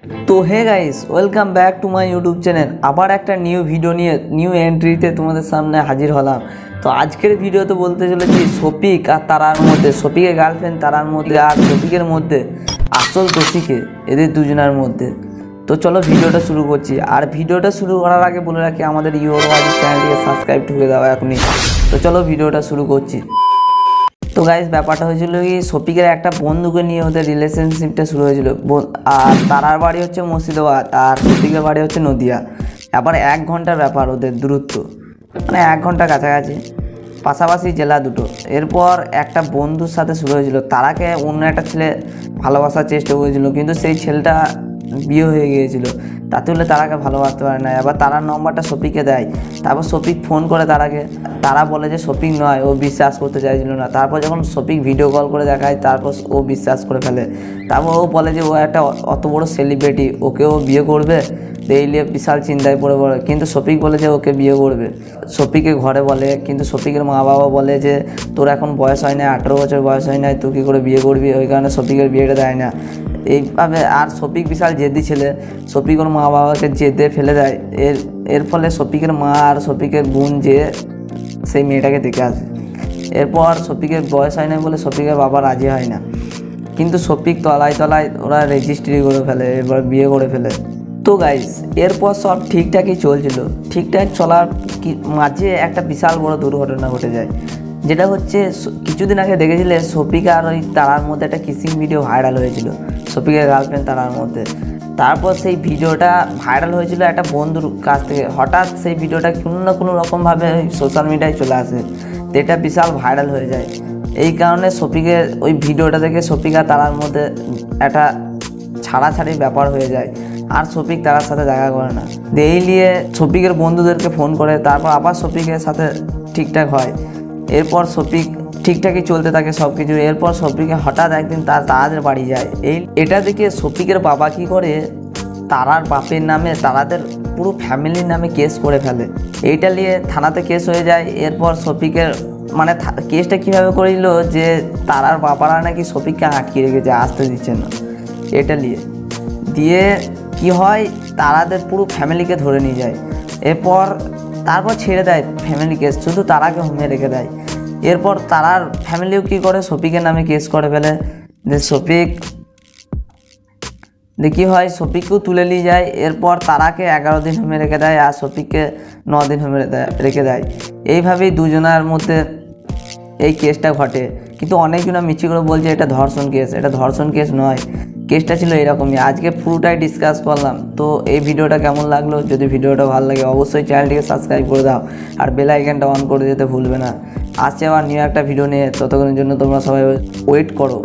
তো hey guys, welcome back to my YouTube channel. আবার একটা নিউ ভিডিও নিয়ে নিউ এন্ট্রিতে তোমাদের সামনে হাজির হলাম। তো আজকের ভিডিওতে বলতে চলেছি শফিক আর তারার মধ্যে, শফিকের গার্লফ্রেন্ড তারার মধ্যে আর শফিকের মধ্যে আসল দোষীকে, এদের দুজনের মধ্যে। তো চলো ভিডিওটা শুরু করছি। আর ভিডিওটা শুরু করার আগে বলে রাখি, আমাদের ইউটিউব চ্যানেলটিকে সাবস্ক্রাইব করে দাও এখনই। তো চলো ভিডিওটা শুরু করছি। তো গাইস, ব্যাপারটা হয়েছিল কি, শফিকের একটা বন্ধুকে নিয়ে ওদের রিলেশনশিপটা শুরু হয়েছিল। আর তারার বাড়ি হচ্ছে মুর্শিদাবাদ আর শফিকের বাড়ি হচ্ছে নদিয়া। আবার 1 ঘন্টার ব্যাপার ওদের দূরত্ব, মানে 1 ঘন্টা কাছাকাছি, পাশাপাশি জেলা দুটো। এরপর একটা বন্ধুর সাথে শুরু হয়েছিল, তারাকে অন্য একটা ছেলে ভালোবাসার চেষ্টা করেছিল, কিন্তু সেই ছেলেটা বিয়ে হয়ে গিয়েছিল। তাতে হলে তারাকে ভালোবাসতে পারে না। এবার তারার নম্বরটা শফিককে দেয়। তারপর শফিক ফোন করে তারাকে, তারা বলে যে শফিক নয়, ও বিশ্বাস করতে চাইছিল না। তারপর যখন শফিক ভিডিও কল করে দেখায়, তারপর ও বিশ্বাস করে ফেলে। তারপর ও বলে যে ও একটা অত বড় সেলিব্রিটি, ওকে ও বিয়ে করবে। এই নিয়ে বিশাল চিন্তায় পড়ে। কিন্তু শফিক বলে যে ওকে বিয়ে করবে। শফিকের ঘরে বলে, কিন্তু শফিকের মা বাবা বলে যে তোর এখন বয়স হয় না, 18 বছর বয়স হয় না, তুই কী করে বিয়ে করবি। ওই কারণে শফিকের বিয়েটা দেয় না এইভাবে। আর শফিক বিশাল জেদি ছেলে, শফিক ওর মা বাবাকে জেদে ফেলে দেয়। এর ফলে শফিকের মা আর শফিকের বোন যে সেই মেয়েটাকে দেখে আসে। এরপর শফিকের বয়স হয় না বলে শফিকের বাবা রাজি হয় না, কিন্তু শফিক তলায় তলায় ওরা রেজিস্ট্রি করে ফেলে, এবার বিয়ে করে ফেলে। তো গাইস, এরপর সব ঠিকঠাকই চলছিল। ঠিকঠাক চলার মাঝে একটা বিশাল বড় দুর্ঘটনা ঘটে যায়, যেটা হচ্ছে কিছুদিন আগে দেখেছিলে শফিক আর ওই তারার মধ্যে একটা কিসিং ভিডিও ভাইরাল হয়েছিল, শফিকের গার্লফ্রেন্ড তারার মধ্যে। তারপর সেই ভিডিওটা ভাইরাল হয়েছিল একটা বন্ধুর কাছ থেকে। হঠাৎ সেই ভিডিওটা কোনো না কোনো রকমভাবে সোশ্যাল মিডিয়ায় চলে আসে, তো এটা বিশাল ভাইরাল হয়ে যায়। এই কারণে শফিকের ওই ভিডিওটা দেখে শফিক আর তারার মধ্যে একটা ছাড়াছাড়ি ব্যাপার হয়ে যায়। আর শফিক তারার সাথে দেখা করে না। এই নিয়ে শফিকের বন্ধুদেরকে ফোন করে, তারপর আবার শফিকের সাথে ঠিকঠাক হয়। এরপর শফিক ঠিকঠাকই চলতে থাকে সব কিছু। এরপর শফিকে হঠাৎ একদিন তারাদের বাড়ি যায়। এটা দেখে শফিকের বাবা কী করে, তারার বাপের নামে, তারাদের পুরো ফ্যামিলির নামে কেস করে ফেলে। এইটা নিয়ে থানাতে কেস হয়ে যায়। এরপর শফিকের মানে কেসটা কীভাবে করিল যে তারার বাবারা নাকি শফিককে আটকে রেখেছে, আসতে দিচ্ছে না। এটা নিয়ে দিয়ে কি হয়, তারাদের পুরো ফ্যামিলিকে ধরে নিয়ে যায়। তারপর ছেড়ে দেয় ফ্যামিলি কেস, শুধু তারাকে হোমে রেখে দেয়। এরপর তারার ফ্যামিলিও কী করে, শফিকের নামে কেস করে ফেলে। যে শফিক কী হয়, শফিককেও তুলে নিয়ে যায়। এরপর তারাকে 11 দিন হোমে রেখে দেয় আর শফিককে 9 দিন হোমে রেখে দেয়। এইভাবেই দুজনের মধ্যে এই কেসটা ঘটে। কিন্তু অনেকজনা মিছি করে বলছে এটা ধর্ষণ কেস। এটা ধর্ষণ কেস নয়, কেসটা ছিল এরকমই। আজকে পুরোটাই ডিসকাস করলাম। তো এই ভিডিওটা কেমন লাগলো, যদি ভিডিওটা ভালো লাগে অবশ্যই চ্যানেলটিকে সাবস্ক্রাইব করে দাও আর বেল আইকনটা অন করে দিতে ভুলবে না। আসছে আবার নিউ একটা ভিডিও নিয়ে, ততক্ষণের জন্য তোমরা সবাই ওয়েট করো।